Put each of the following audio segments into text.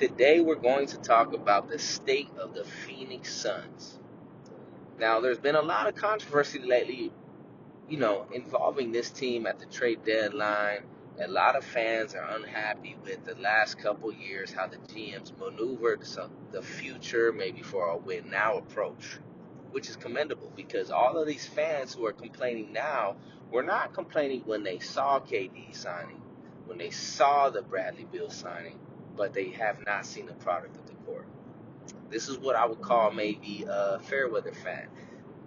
Today we're going to talk about the state of the Phoenix Suns. Now, there's been a lot of controversy lately, involving this team at the trade deadline. A lot of fans are unhappy with the last couple years, how the GMs maneuvered the future, maybe for a win now approach, which is commendable because all of these fans who are complaining now were not complaining when they saw KD signing, when they saw the Bradley Beal signing, but they have not seen the product of the court. This is what I would call maybe a fair weather fan.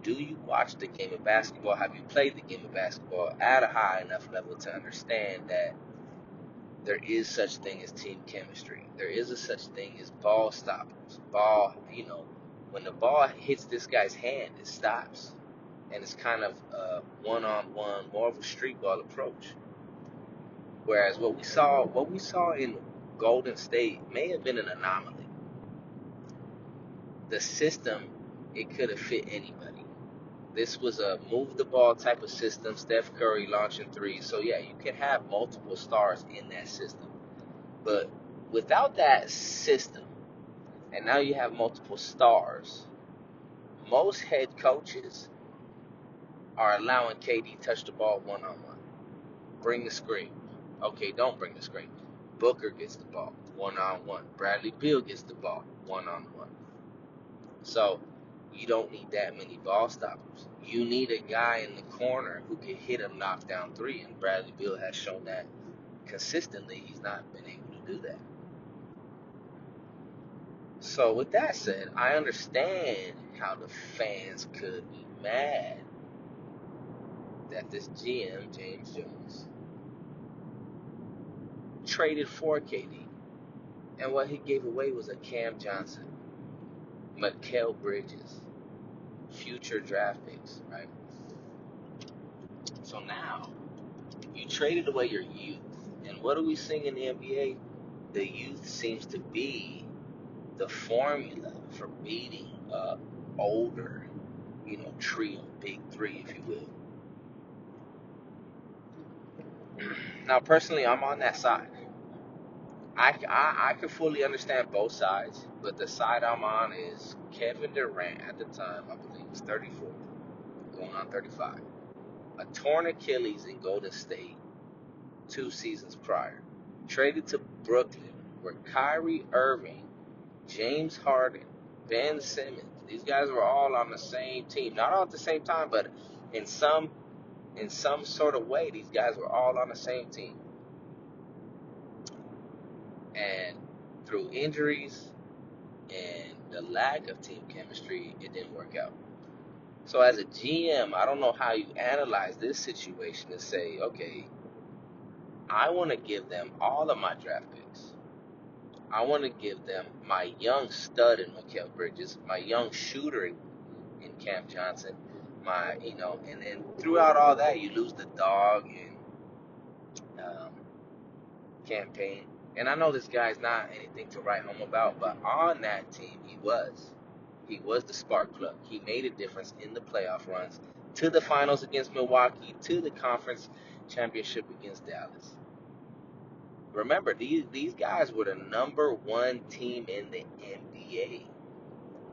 Do you watch the game of basketball? Have you played the game of basketball at a high enough level to understand that there is such thing as team chemistry? There is a such thing as ball stoppers. When the ball hits this guy's hand, it stops. And it's kind of a one-on-one, more of a street ball approach. Whereas what we saw in Golden State may have been an anomaly. The system, it could have fit anybody. This was a move the ball type of system. Steph Curry launching threes. So yeah, you can have multiple stars in that system. But without that system, and now you have multiple stars, most head coaches are allowing KD touch the ball one-on-one. Bring the screen. Okay, don't bring the screen. Booker gets the ball one-on-one. Bradley Beal gets the ball one-on-one. So you don't need that many ball stoppers. You need a guy in the corner who can hit a knockdown three, and Bradley Beal has shown that consistently. He's not been able to do that. So with that said, I understand how the fans could be mad that this GM, James Jones, traded for KD. And what he gave away was a Cam Johnson, Mikal Bridges, future draft picks, right? So now, you traded away your youth. And what are we seeing in the NBA? The youth seems to be the formula for beating older, trio, big three, if you will. Now, personally, I'm on that side. I can fully understand both sides, but the side I'm on is Kevin Durant at the time, I believe, was 34, going on 35. A torn Achilles in Golden State 2 seasons prior. Traded to Brooklyn, where Kyrie Irving, James Harden, Ben Simmons, these guys were all on the same team. Not all at the same time, but in some sort of way, these guys were all on the same team. And through injuries and the lack of team chemistry, it didn't work out. So as a GM, I don't know how you analyze this situation and say, okay, I want to give them all of my draft picks. I want to give them my young stud in Mikal Bridges, my young shooter in Cam Johnson, and then throughout all that, you lose the dog in campaign. And I know this guy's not anything to write home about, but on that team, he was. He was the spark plug. He made a difference in the playoff runs, to the finals against Milwaukee, to the conference championship against Dallas. Remember, these guys were the number one team in the NBA.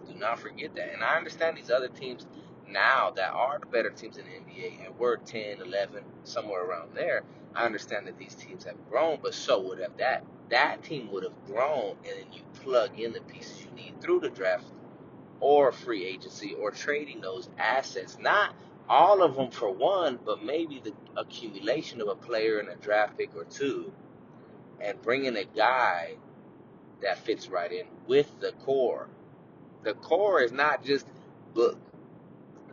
Do not forget that. And I understand these other teams now that are the better teams in the NBA, and we're 10, 11, somewhere around there. I understand that these teams have grown, but so would have that team would have grown, and then you plug in the pieces you need through the draft or free agency or trading those assets. Not all of them for one, but maybe the accumulation of a player and a draft pick or two, and bringing a guy that fits right in with the core. The core is not just Book.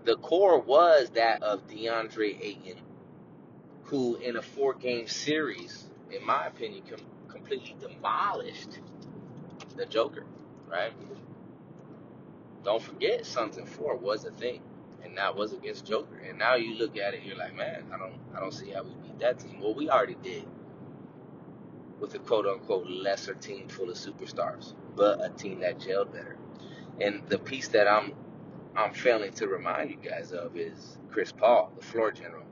The core was that of DeAndre Ayton, who in a 4-game series, in my opinion, completely demolished the Joker, right? Don't forget, Suns in 4 was a thing, and that was against Joker. And now you look at it, you're like, man, I don't see how we beat that team. Well, we already did with a quote-unquote lesser team full of superstars, but a team that gelled better. And the piece that I'm failing to remind you guys of is Chris Paul, the floor general.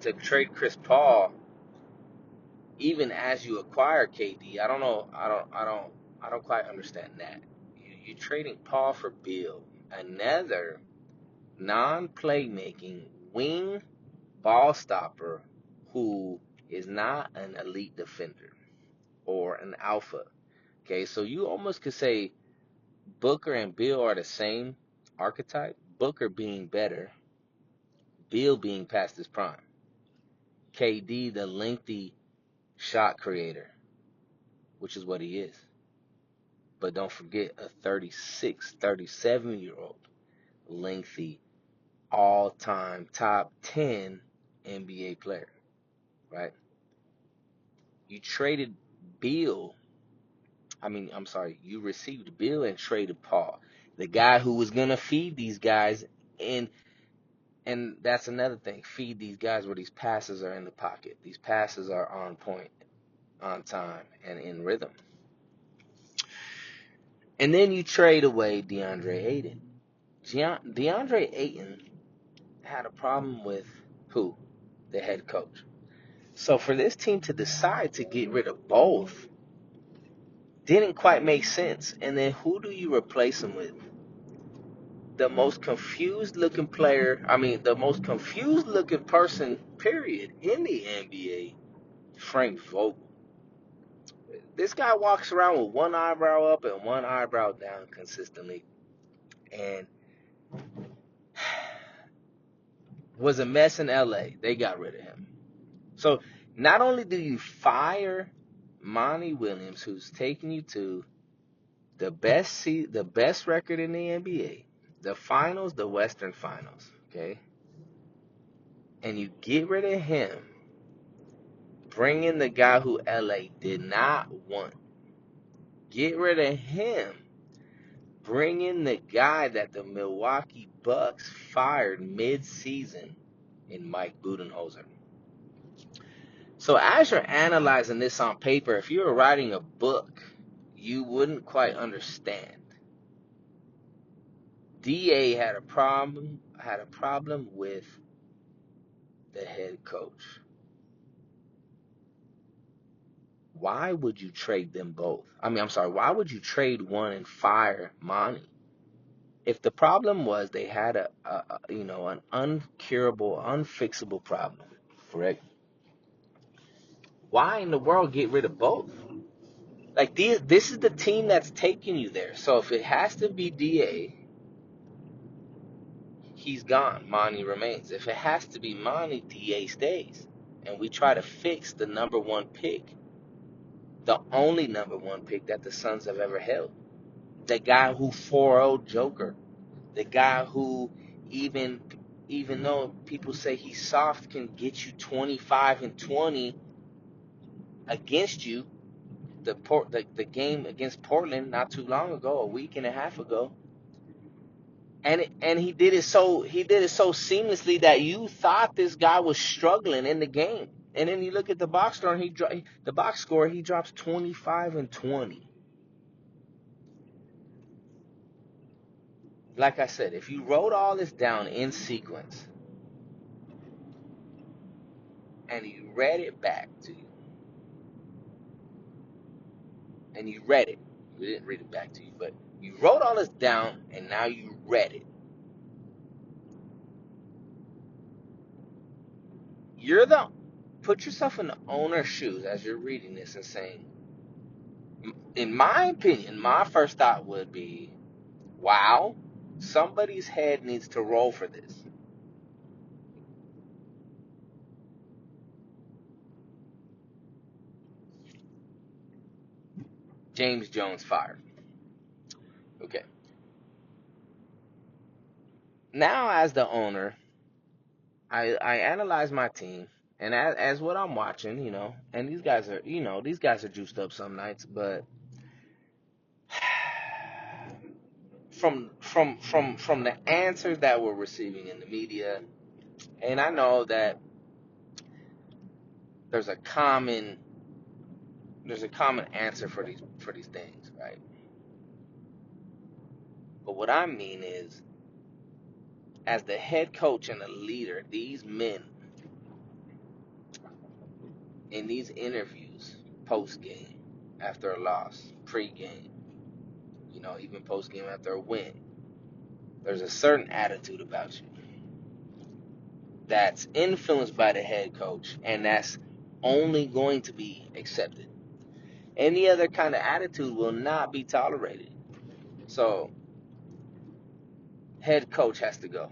To trade Chris Paul, even as you acquire KD, I don't I don't quite understand that. You're trading Paul for Beal, another non-playmaking wing ball stopper who is not an elite defender or an alpha. Okay, so you almost could say Booker and Beal are the same archetype. Booker being better, Beal being past his prime. KD, the lengthy shot creator, which is what he is. But don't forget a 36, 37-year-old lengthy all-time top 10 NBA player, right? You traded Beal. I'm sorry, you received Beal and traded Paul, the guy who was gonna feed these guys, and that's another thing. Feed these guys where these passes are in the pocket. These passes are on point, on time, and in rhythm. And then you trade away DeAndre Ayton. DeAndre Ayton had a problem with who? The head coach. So for this team to decide to get rid of both didn't quite make sense. And then who do you replace him with? The most confused looking player, the most confused looking person, period, in the NBA, Frank Vogel. This guy walks around with one eyebrow up and one eyebrow down consistently, and was a mess in LA. They got rid of him. So not only do you fire Monty Williams, who's taking you to the best record in the NBA, the finals, the Western Finals, okay? And you get rid of him, bring in the guy who LA did not want. Get rid of him, bring in the guy that the Milwaukee Bucks fired mid-season in Mike Budenholzer. So as you're analyzing this on paper, if you were writing a book, you wouldn't quite understand. DA had a problem with the head coach. Why would you trade them both? Why would you trade one and fire Monty? If the problem was they had an uncurable, unfixable problem, correct? Why in the world get rid of both? Like this is the team that's taking you there. So if it has to be DA, he's gone. Monty remains. If it has to be Monty, DA stays. And we try to fix the number one pick, the only number one pick that the Suns have ever held. The guy who 4-0'd Joker. The guy who even though people say he's soft, can get you 25 and 20 against you. The game against Portland not too long ago, a week and a half ago. And he did it so seamlessly that you thought this guy was struggling in the game. And then you look at the box score, and he drops 25 and 20. Like I said, if you wrote all this down in sequence and you read it back to you, and you read it, you didn't read it back to you, but you wrote all this down and now you read it. Put yourself in the owner's shoes as you're reading this and saying, in my opinion, my first thought would be, wow, somebody's head needs to roll for this. James Jones fired. Okay. Now, as the owner, I analyze my team, and as what I'm watching, and these guys are juiced up some nights, but from the answers that we're receiving in the media, and I know that there's a common answer for these things, right? But what I mean is, as the head coach and the leader, these men in these interviews post game, after a loss, pre-game, even post-game after a win. There's a certain attitude about you that's influenced by the head coach, and that's only going to be accepted. Any other kind of attitude will not be tolerated. So, head coach has to go.